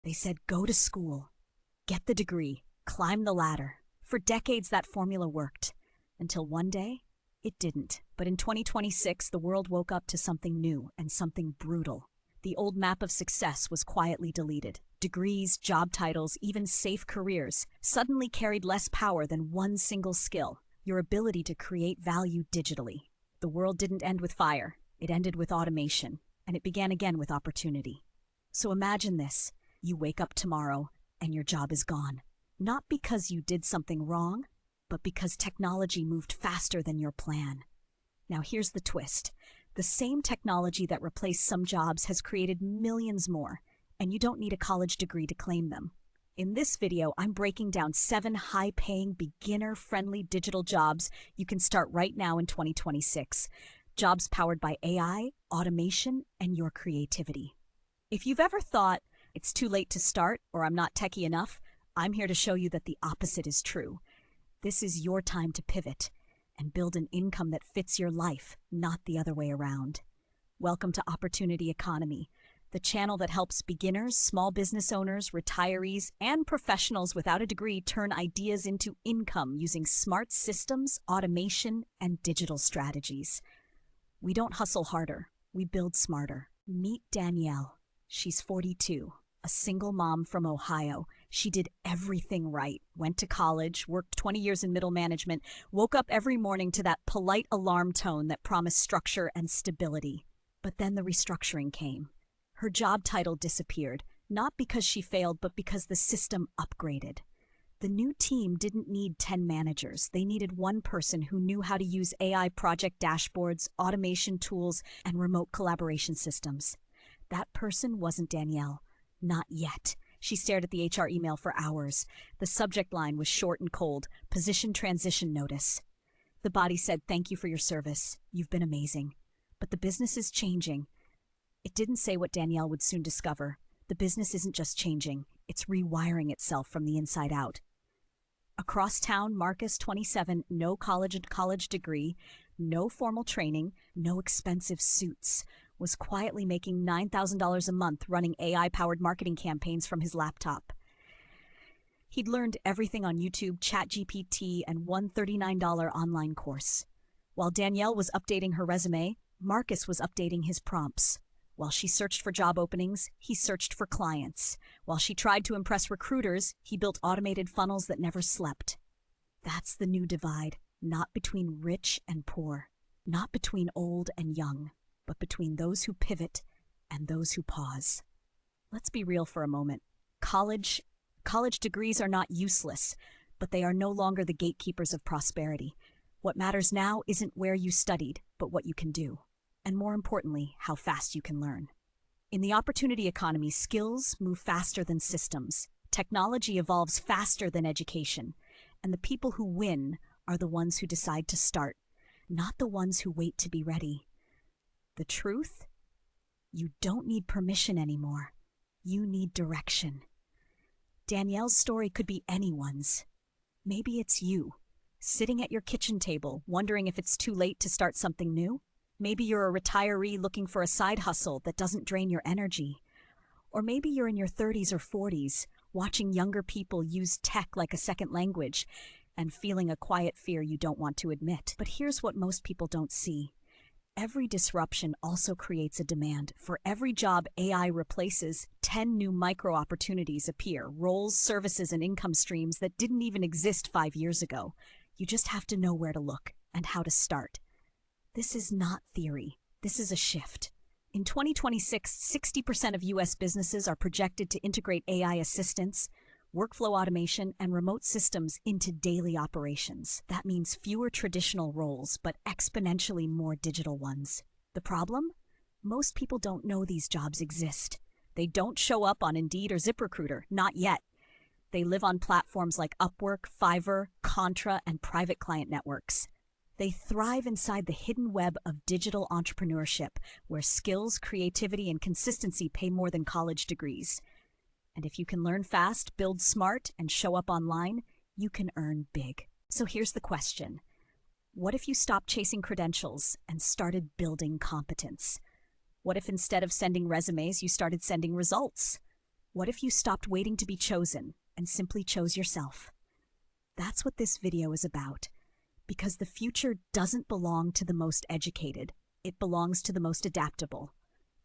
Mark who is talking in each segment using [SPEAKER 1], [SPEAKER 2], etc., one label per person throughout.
[SPEAKER 1] They said, go to school, get the degree, climb the ladder. For decades, that formula worked. Until one day, it didn't. But in 2026, the world woke up to something new and something brutal. The old map of success was quietly deleted. Degrees, job titles, even safe careers suddenly carried less power than one single skill: your ability to create value digitally. The world didn't end with fire. It ended with automation, and it began again with opportunity. So imagine this. You wake up tomorrow and your job is gone. Not because you did something wrong, but because technology moved faster than your plan. Now here's the twist. The same technology that replaced some jobs has created millions more, and you don't need a college degree to claim them. In this video, I'm breaking down 7 high-paying, beginner-friendly digital jobs you can start right now in 2026. Jobs powered by AI, automation, and your creativity. If you've ever thought, it's too late to start or I'm not techie enough, I'm here to show you that the opposite is true. This is your time to pivot and build an income that fits your life, not the other way around. Welcome to Opportunity Economy, the channel that helps beginners, small business owners, retirees, and professionals without a degree turn ideas into income using smart systems, automation, and digital strategies. We don't hustle harder, we build smarter. Meet Danielle. She's 42, a single mom from Ohio. She did everything right, went to college, worked 20 years in middle management, woke up every morning to that polite alarm tone that promised structure and stability. But then the restructuring came. Her job title disappeared, not because she failed, but because the system upgraded. The new team didn't need 10 managers. They needed one person who knew how to use AI project dashboards, automation tools, and remote collaboration systems. That person wasn't Danielle. Not yet. She stared at the HR email for hours. The subject line was short and cold: position transition notice. The body said, "Thank you for your service. You've been amazing. But the business is changing." It didn't say what Danielle would soon discover. The business isn't just changing, it's rewiring itself from the inside out. Across town, Marcus, 27, no college degree, no formal training, no expensive suits, was quietly making $9,000 a month running AI-powered marketing campaigns from his laptop. He'd learned everything on YouTube, ChatGPT, and one $39 online course. While Danielle was updating her resume, Marcus was updating his prompts. While she searched for job openings, he searched for clients. While she tried to impress recruiters, he built automated funnels that never slept. That's the new divide, not between rich and poor, not between old and young, but between those who pivot and those who pause. Let's be real for a moment. College degrees are not useless, but they are no longer the gatekeepers of prosperity. What matters now isn't where you studied, but what you can do. And more importantly, how fast you can learn. In the opportunity economy, skills move faster than systems. Technology evolves faster than education. And the people who win are the ones who decide to start, not the ones who wait to be ready. The truth? You don't need permission anymore. You need direction. Danielle's story could be anyone's. Maybe it's you, sitting at your kitchen table, wondering if it's too late to start something new. Maybe you're a retiree looking for a side hustle that doesn't drain your energy. Or maybe you're in your 30s or 40s, watching younger people use tech like a second language and feeling a quiet fear you don't want to admit. But here's what most people don't see. Every disruption also creates a demand. For every job AI replaces, 10 new micro-opportunities appear, roles, services, and income streams that didn't even exist 5 years ago. You just have to know where to look and how to start. This is not theory. This is a shift. In 2026, 60% of U.S. businesses are projected to integrate AI assistance, workflow automation, and remote systems into daily operations. That means fewer traditional roles, but exponentially more digital ones. The problem? Most people don't know these jobs exist. They don't show up on Indeed or ZipRecruiter, not yet. They live on platforms like Upwork, Fiverr, Contra, and private client networks. They thrive inside the hidden web of digital entrepreneurship, where skills, creativity, and consistency pay more than college degrees. And if you can learn fast, build smart, and show up online, you can earn big. So here's the question. What if you stopped chasing credentials and started building competence? What if instead of sending resumes, you started sending results? What if you stopped waiting to be chosen and simply chose yourself? That's what this video is about, because the future doesn't belong to the most educated. It belongs to the most adaptable.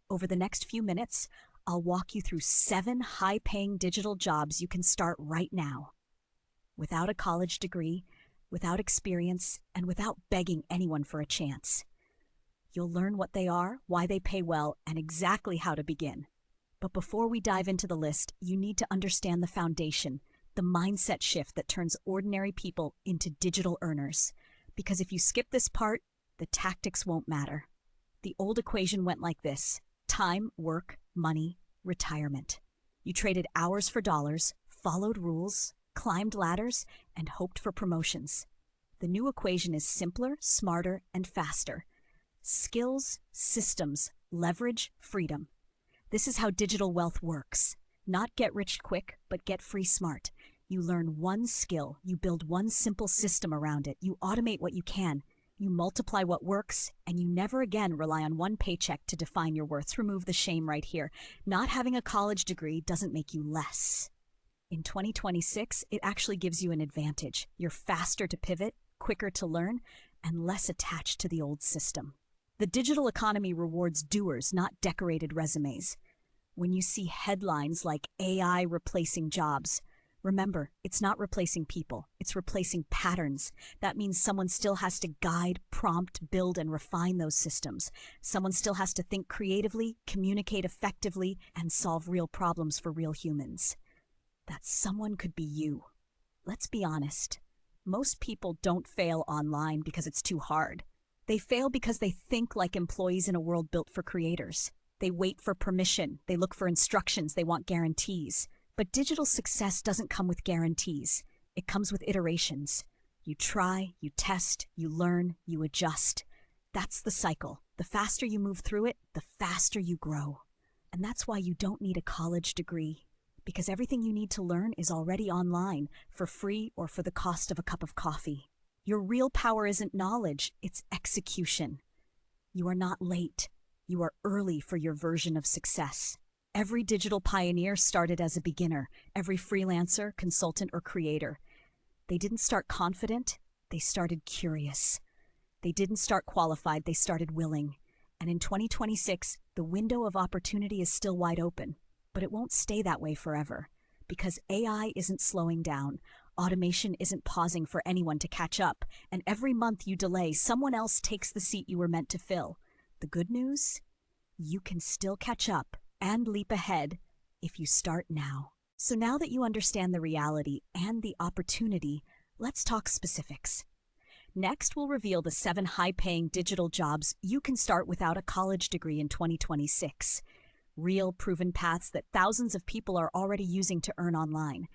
[SPEAKER 1] Over the next few minutes, I'll walk you through 7 high-paying digital jobs you can start right now. Without a college degree, without experience, and without begging anyone for a chance. You'll learn what they are, why they pay well, and exactly how to begin. But before we dive into the list, you need to understand the foundation, the mindset shift that turns ordinary people into digital earners. Because if you skip this part, the tactics won't matter. The old equation went like this: time, work, money, retirement. You traded hours for dollars, followed rules, climbed ladders, and hoped for promotions. The new equation is simpler, smarter, and faster. Skills, systems, leverage, freedom. This is how digital wealth works. Not get rich quick, but get free smart. You learn one skill, you build one simple system around it, you automate what you can, you multiply what works, and you never again rely on one paycheck to define your worth. Let's remove the shame right here. Not having a college degree doesn't make you less. In 2026, it actually gives you an advantage. You're faster to pivot, quicker to learn, and less attached to the old system. The digital economy rewards doers, not decorated resumes. When you see headlines like AI replacing jobs, remember, it's not replacing people, it's replacing patterns. That means someone still has to guide, prompt, build, and refine those systems. Someone still has to think creatively, communicate effectively, and solve real problems for real humans. That someone could be you. Let's be honest. Most people don't fail online because it's too hard. They fail because they think like employees in a world built for creators. They wait for permission, they look for instructions, they want guarantees. But digital success doesn't come with guarantees. It comes with iterations. You try, you test, you learn, you adjust. That's the cycle. The faster you move through it, the faster you grow. And that's why you don't need a college degree. Because everything you need to learn is already online, for free or for the cost of a cup of coffee. Your real power isn't knowledge, it's execution. You are not late. You are early for your version of success. Every digital pioneer started as a beginner, every freelancer, consultant, or creator. They didn't start confident, they started curious. They didn't start qualified, they started willing. And in 2026, the window of opportunity is still wide open. But it won't stay that way forever. Because AI isn't slowing down. Automation isn't pausing for anyone to catch up, and every month you delay, someone else takes the seat you were meant to fill. The good news? You can still catch up and leap ahead if you start now. So now that you understand the reality and the opportunity, let's talk specifics. Next, we'll reveal the 7 high-paying digital jobs you can start without a college degree in 2026. Real, proven paths that thousands of people are already using to earn online.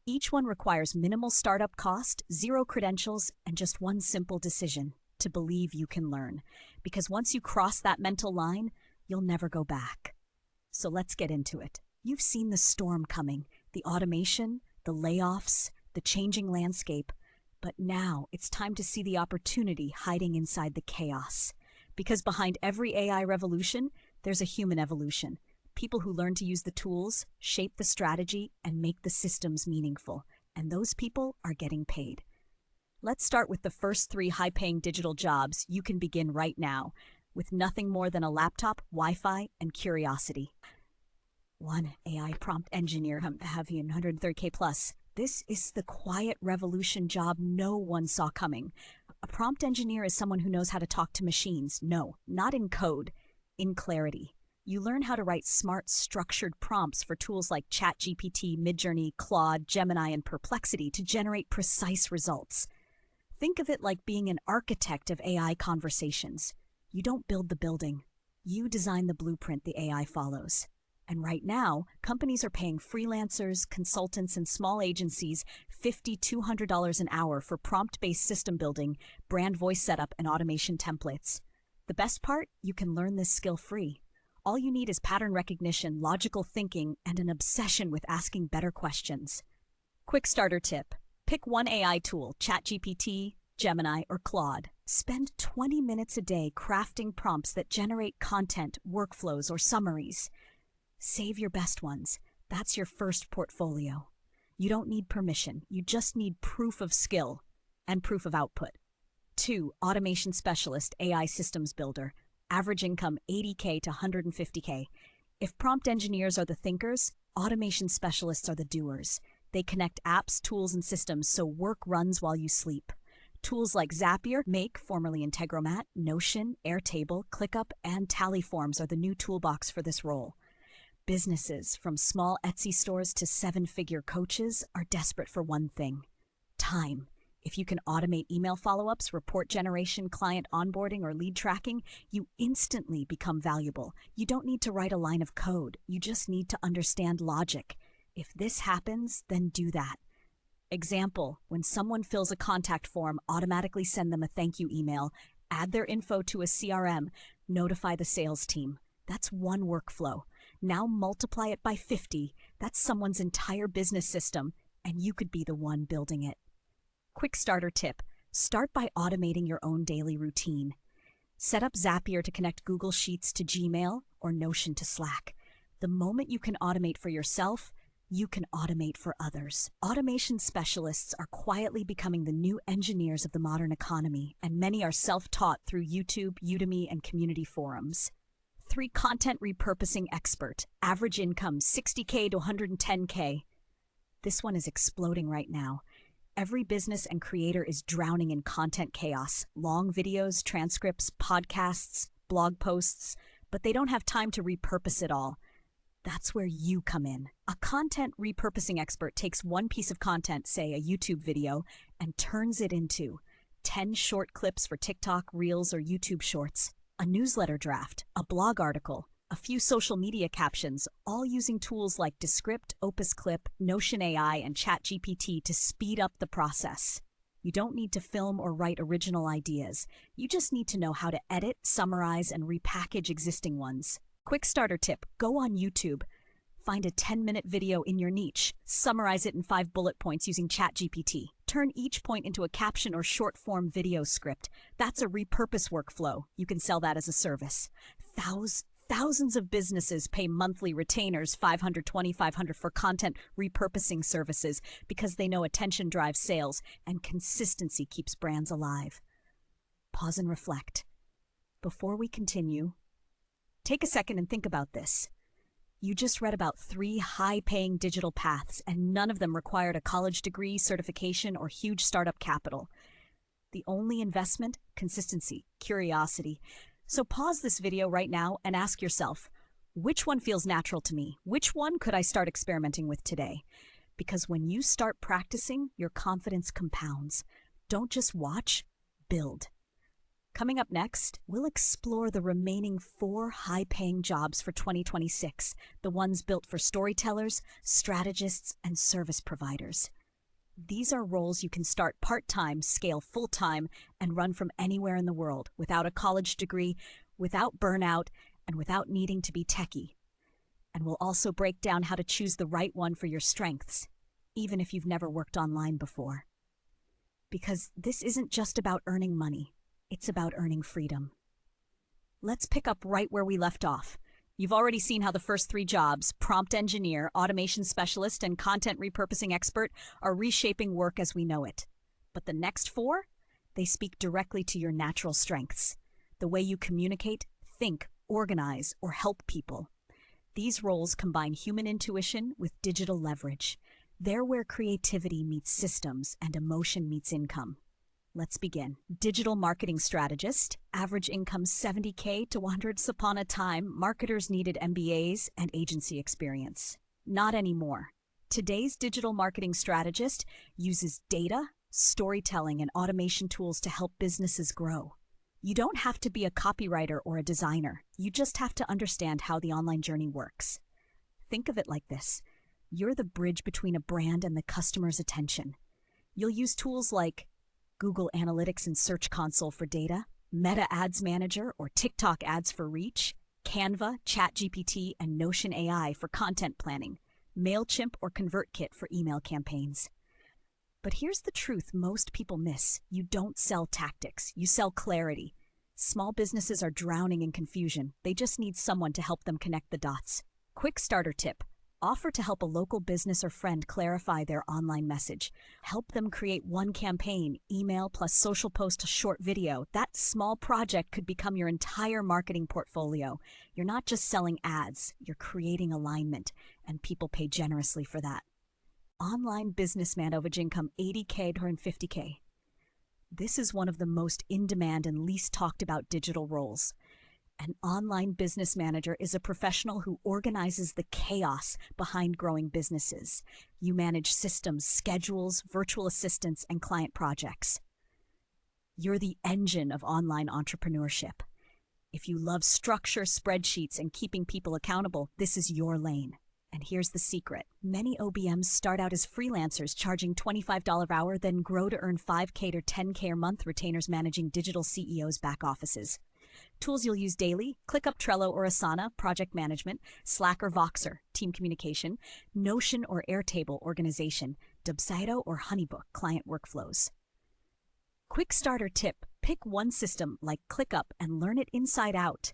[SPEAKER 1] Each one requires minimal startup cost, 0 credentials, and just one simple decision: to believe you can learn. Because once you cross that mental line, you'll never go back. So let's get into it. You've seen the storm coming, the automation, the layoffs, the changing landscape. But now it's time to see the opportunity hiding inside the chaos. Because behind every AI revolution, there's a human evolution. People who learn to use the tools, shape the strategy, and make the systems meaningful. And those people are getting paid. Let's start with the first 3 high-paying digital jobs you can begin right now, with nothing more than a laptop, Wi-Fi, and curiosity. 1. AI prompt engineer, have you in 130K plus. This is the quiet revolution job no one saw coming. A prompt engineer is someone who knows how to talk to machines. No, not in code, in clarity. You learn how to write smart, structured prompts for tools like ChatGPT, Midjourney, Claude, Gemini, and Perplexity to generate precise results. Think of it like being an architect of AI conversations. You don't build the building. You design the blueprint the AI follows. And right now, companies are paying freelancers, consultants, and small agencies $50, $200 an hour for prompt-based system building, brand voice setup, and automation templates. The best part? You can learn this skill free. All you need is pattern recognition, logical thinking, and an obsession with asking better questions. Quick starter tip. Pick one AI tool, ChatGPT, Gemini, or Claude. Spend 20 minutes a day crafting prompts that generate content, workflows, or summaries. Save your best ones. That's your first portfolio. You don't need permission. You just need proof of skill and proof of output. 2. Automation specialist, AI systems builder. Average income 80K to 150K. If prompt engineers are the thinkers, automation specialists are the doers. They connect apps, tools, and systems so work runs while you sleep. Tools like Zapier, Make, formerly Integromat, Notion, Airtable, ClickUp, and Tallyforms are the new toolbox for this role. Businesses, from small Etsy stores to seven-figure coaches, are desperate for one thing: time. If you can automate email follow-ups, report generation, client onboarding, or lead tracking, you instantly become valuable. You don't need to write a line of code. You just need to understand logic. If this happens, then do that. Example, when someone fills a contact form, automatically send them a thank you email, add their info to a CRM, notify the sales team. That's one workflow. Now multiply it by 50. That's someone's entire business system, and you could be the one building it. Quick starter tip: start by automating your own daily routine. Set up Zapier to connect Google Sheets to Gmail or Notion to Slack. The moment you can automate for yourself, you can automate for others. Automation specialists are quietly becoming the new engineers of the modern economy, and many are self-taught through YouTube, Udemy, and community forums. 3. Content repurposing expert. Average income 60K to 110K. This one is exploding right now. Every business and creator is drowning in content chaos. Long videos, transcripts, podcasts, blog posts, but they don't have time to repurpose it all. That's where you come in. A content repurposing expert takes one piece of content, say a YouTube video, and turns it into 10 short clips for TikTok, Reels, or YouTube Shorts, a newsletter draft, a blog article, a few social media captions, all using tools like Descript, Opus Clip, Notion AI, and ChatGPT to speed up the process. You don't need to film or write original ideas. You just need to know how to edit, summarize, and repackage existing ones. Quick starter tip: go on YouTube. Find a 10-minute video in your niche. Summarize it in 5 bullet points using ChatGPT. Turn each point into a caption or short-form video script. That's a repurpose workflow. You can sell that as a service. Thousands of businesses pay monthly retainers $500, $2,500 for content repurposing services because they know attention drives sales and consistency keeps brands alive. Pause and reflect. Before we continue, take a second and think about this. You just read about 3 high-paying digital paths, and none of them required a college degree, certification, or huge startup capital. The only investment? Consistency, curiosity. So pause this video right now and ask yourself, which one feels natural to me? Which one could I start experimenting with today? Because when you start practicing, your confidence compounds. Don't just watch, build. Coming up next, we'll explore the remaining 4 high-paying jobs for 2026, the ones built for storytellers, strategists, and service providers. These are roles you can start part-time, scale full-time, and run from anywhere in the world without a college degree, without burnout, and without needing to be techie. And we'll also break down how to choose the right one for your strengths, even if you've never worked online before. Because this isn't just about earning money, it's about earning freedom. Let's pick up right where we left off. You've already seen how the first 3 jobs, prompt engineer, automation specialist, and content repurposing expert, are reshaping work as we know it. But the next 4, they speak directly to your natural strengths, the way you communicate, think, organize, or help people. These roles combine human intuition with digital leverage. They're where creativity meets systems and emotion meets income. Let's begin. Digital marketing strategist. Average income 70K to 100. Upon a time, marketers needed MBAs and agency experience. Not anymore. Today's digital marketing strategist uses data, storytelling, and automation tools to help businesses grow. You don't have to be a copywriter or a designer. You just have to understand how the online journey works. Think of it like this. You're the bridge between a brand and the customer's attention. You'll use tools like Google Analytics and Search Console for data, Meta Ads Manager or TikTok ads for reach, Canva, ChatGPT, and Notion AI for content planning, MailChimp or ConvertKit for email campaigns. But here's the truth most people miss. You don't sell tactics, you sell clarity. Small businesses are drowning in confusion. They just need someone to help them connect the dots. Quick starter tip: Offer to help a local business or friend clarify their online message. Help them create one campaign, email plus social post a short video. That small project could become your entire marketing portfolio. You're not just selling ads, you're creating alignment, and people pay generously for that. Online businessman average income 80K to 150K. This is one of the most in-demand and least talked about digital roles. An online business manager is a professional who organizes the chaos behind growing businesses. You manage systems, schedules, virtual assistants, and client projects. You're the engine of online entrepreneurship. If you love structure, spreadsheets, and keeping people accountable, this is your lane. And here's the secret. Many OBMs start out as freelancers charging $25 per hour, then grow to earn 5K to 10K a month retainers managing digital CEOs' back offices. Tools you'll use daily: ClickUp, Trello, or Asana, project management; Slack or Voxer, team communication; Notion or Airtable, organization; Dubsado or Honeybook, client workflows. Quick starter tip: pick one system like ClickUp and learn it inside out.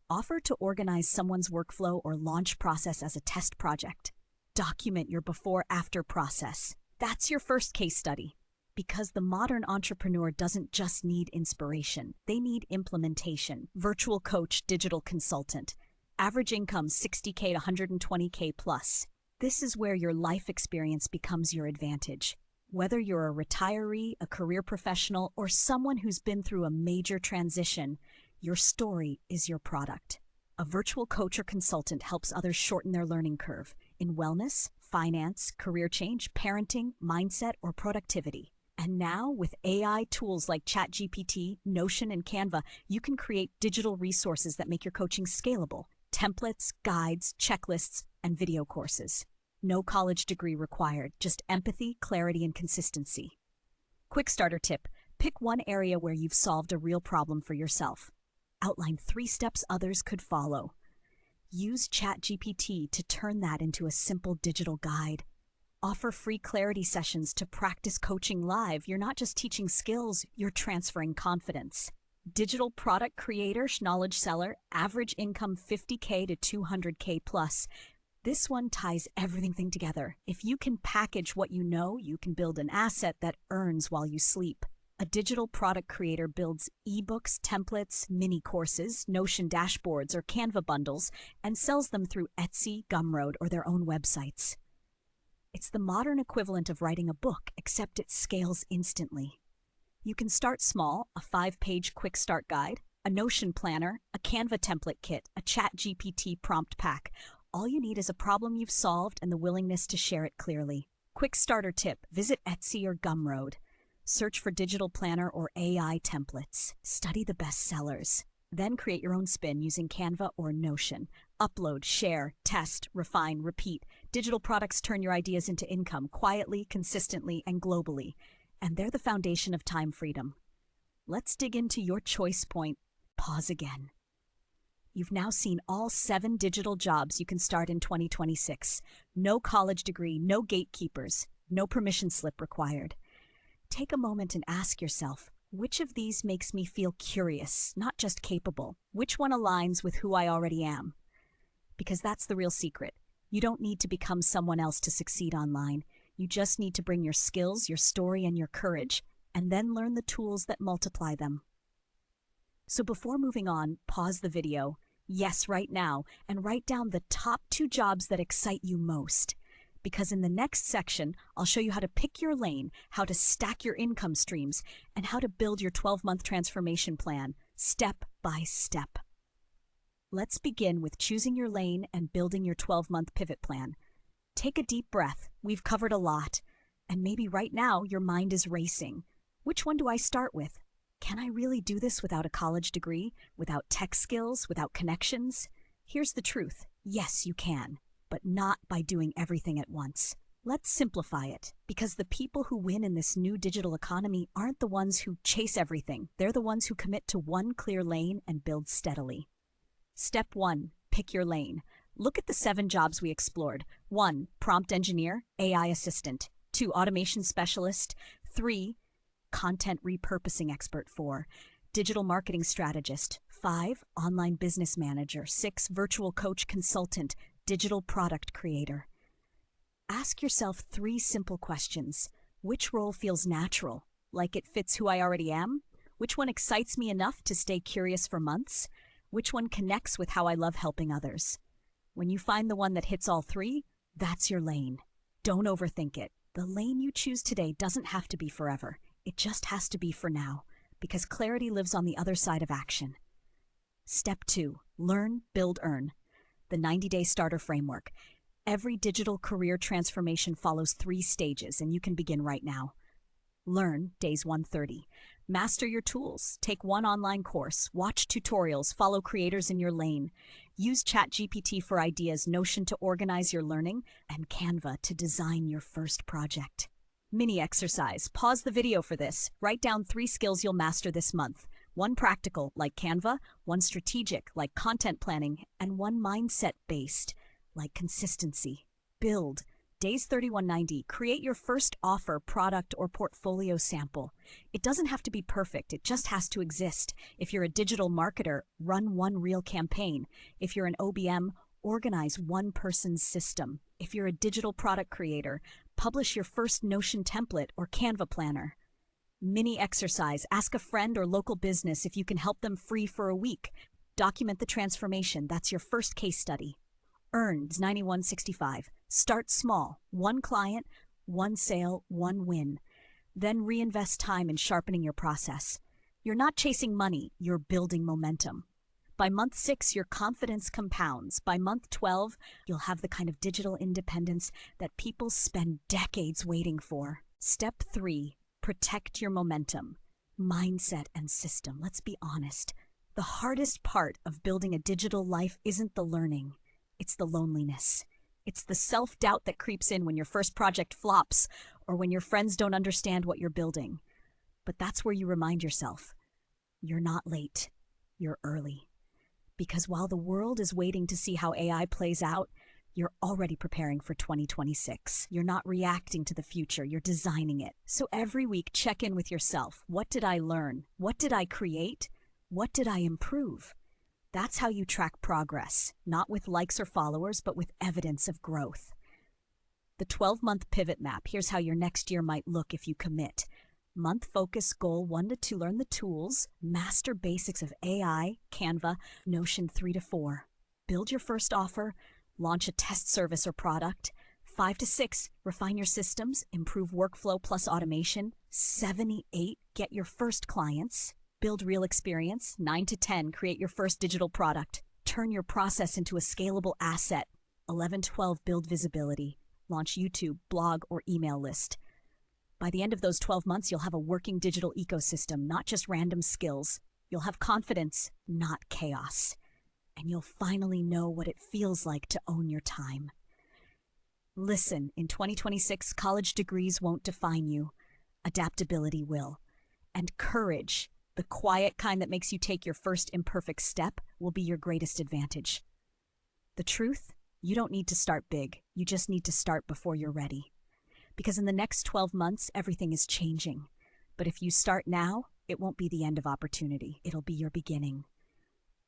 [SPEAKER 1] Offer to organize someone's workflow or launch process as a test project. Document your before-after process. That's your first case study. Because the modern entrepreneur doesn't just need inspiration, they need implementation. Virtual coach, digital consultant. Average income 60K to 120K plus. This is where your life experience becomes your advantage. Whether you're a retiree, a career professional, or someone who's been through a major transition, your story is your product. A virtual coach or consultant helps others shorten their learning curve in wellness, finance, career change, parenting, mindset, or productivity. And now, with AI tools like ChatGPT, Notion, and Canva, you can create digital resources that make your coaching scalable. Templates, guides, checklists, and video courses. No college degree required, just empathy, clarity, and consistency. Quick starter tip: pick one area where you've solved a real problem for yourself. Outline 3 steps others could follow. Use ChatGPT to turn that into a simple digital guide. Offer free clarity sessions to practice coaching live. You're not just teaching skills, you're transferring confidence. Digital product creator, knowledge seller, average income 50K to 200K plus. This one ties everything together. If you can package what you know, you can build an asset that earns while you sleep. A digital product creator builds ebooks, templates, mini courses, Notion dashboards, or Canva bundles, and sells them through Etsy, Gumroad, or their own websites. It's the modern equivalent of writing a book, except it scales instantly. You can start small: a 5-page quick start guide, a Notion planner, a Canva template kit, a ChatGPT prompt pack. All you need is a problem you've solved and the willingness to share it clearly. Quick starter tip: visit Etsy or Gumroad. Search for digital planner or AI templates. Study the best sellers. Then create your own spin using Canva or Notion. Upload, share, test, refine, repeat. Digital products turn your ideas into income quietly, consistently, and globally. And they're the foundation of time freedom. Let's dig into your choice point. Pause again. You've now seen all 7 digital jobs you can start in 2026. No college degree, no gatekeepers, no permission slip required. Take a moment and ask yourself, which of these makes me feel curious, not just capable? Which one aligns with who I already am? Because that's the real secret. You don't need to become someone else to succeed online. You just need to bring your skills, your story, and your courage, and then learn the tools that multiply them. So before moving on, pause the video, yes, right now, and write down the top 2 jobs that excite you most. Because in the next section, I'll show you how to pick your lane, how to stack your income streams, and how to build your 12-month transformation plan, step by step. Let's begin with choosing your lane and building your 12-month pivot plan. Take a deep breath. We've covered a lot. And maybe right now your mind is racing. Which one do I start with? Can I really do this without a college degree, without tech skills, without connections? Here's the truth. Yes, you can, but not by doing everything at once. Let's simplify it, because the people who win in this new digital economy aren't the ones who chase everything. They're the ones who commit to one clear lane and build steadily. Step 1, pick your lane. Look at the 7 jobs we explored. 1, prompt engineer, AI assistant. 2, automation specialist. 3, content repurposing expert. 4, digital marketing strategist. 5, online business manager. 6, virtual coach consultant, digital product creator. Ask yourself 3 simple questions. Which role feels natural, like it fits who I already am? Which one excites me enough to stay curious for months? Which one connects with how I love helping others? When you find the one that hits all 3, that's your lane. Don't overthink it. The lane you choose today doesn't have to be forever. It just has to be for now, because clarity lives on the other side of action. Step 2, learn, build, earn. The 90-day starter framework. Every digital career transformation follows 3 stages, and you can begin right now. Learn, days 130. Master your tools. Take 1 online course. Watch tutorials. Follow creators in your lane. Use ChatGPT for ideas, Notion to organize your learning, and Canva to design your first project. Mini exercise. Pause the video for this. Write down 3 skills you'll master this month. 1 practical, like Canva, 1 strategic, like content planning, and 1 mindset-based, like consistency. Build. Days 3190. Create your first offer, product, or portfolio sample. It doesn't have to be perfect. It just has to exist. If you're a digital marketer, run 1 real campaign. If you're an OBM, organize 1 person's system. If you're a digital product creator, publish your first Notion template or Canva planner. Mini exercise. Ask a friend or local business if you can help them free for a week. Document the transformation. That's your first case study. Earns 9165. Start small. 1 client, 1 sale, 1 win. Then reinvest time in sharpening your process. You're not chasing money, you're building momentum. By month 6, your confidence compounds. By month 12, you'll have the kind of digital independence that people spend decades waiting for. Step 3, protect your momentum. Mindset and system. Let's be honest. The hardest part of building a digital life isn't the learning. It's the loneliness. It's the self-doubt that creeps in when your first project flops or when your friends don't understand what you're building. But that's where you remind yourself, you're not late, you're early. Because while the world is waiting to see how AI plays out, you're already preparing for 2026. You're not reacting to the future, you're designing it. So every week, check in with yourself. What did I learn? What did I create? What did I improve? That's how you track progress, not with likes or followers, but with evidence of growth. The 12-month pivot map. Here's how your next year might look if you commit. Month focus goal 1 to 2, learn the tools, master basics of AI, Canva, Notion 3 to 4. Build your first offer, launch a test service or product. 5 to 6, refine your systems, improve workflow plus automation. 7 to 8, get your first clients. Build real experience. 9 to 10, create your first digital product. Turn your process into a scalable asset. 11 to 12, build visibility. Launch YouTube, blog, or email list. By the end of those 12 months, you'll have a working digital ecosystem, not just random skills. You'll have confidence, not chaos. And you'll finally know what it feels like to own your time. Listen, in 2026, college degrees won't define you. Adaptability will. And courage, the quiet kind that makes you take your first imperfect step, will be your greatest advantage. The truth? You don't need to start big. You just need to start before you're ready. Because in the next 12 months, everything is changing. But if you start now, it won't be the end of opportunity. It'll be your beginning.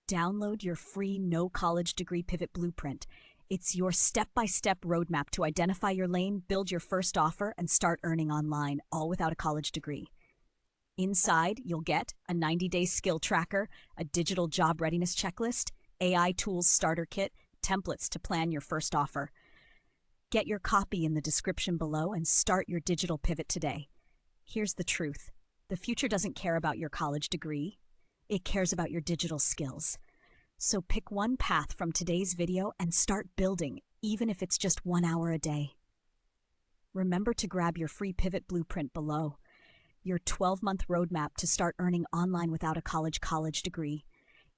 [SPEAKER 1] Download your free No College Degree Pivot Blueprint. It's your step-by-step roadmap to identify your lane, build your first offer, and start earning online, all without a college degree. Inside, you'll get a 90-day skill tracker, a digital job readiness checklist, AI tools starter kit, templates to plan your first offer. Get your copy in the description below and start your digital pivot today. Here's the truth. The future doesn't care about your college degree. It cares about your digital skills. So pick one path from today's video and start building, even if it's just 1 hour a day. Remember to grab your free pivot blueprint below. Your 12-month roadmap to start earning online without a college degree.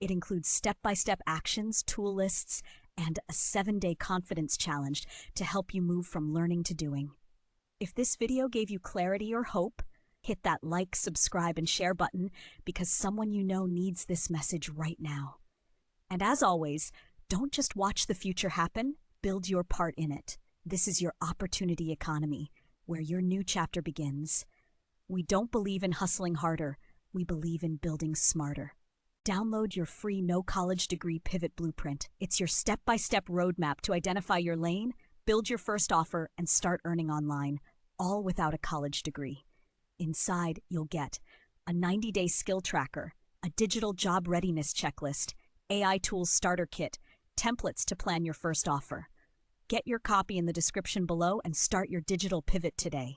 [SPEAKER 1] It includes step-by-step actions, tool lists, and a 7-day confidence challenge to help you move from learning to doing. If this video gave you clarity or hope, hit that like, subscribe, and share button because someone you know needs this message right now. And as always, don't just watch the future happen, build your part in it. This is your opportunity economy, where your new chapter begins. We don't believe in hustling harder, we believe in building smarter. Download your free No College Degree Pivot Blueprint. It's your step-by-step roadmap to identify your lane, Build your first offer and start earning online, all without a college degree. Inside, you'll get a 90-day skill tracker, a digital job readiness checklist, AI tools starter kit, templates to plan your first offer. Get your copy in the description below and start your digital pivot today.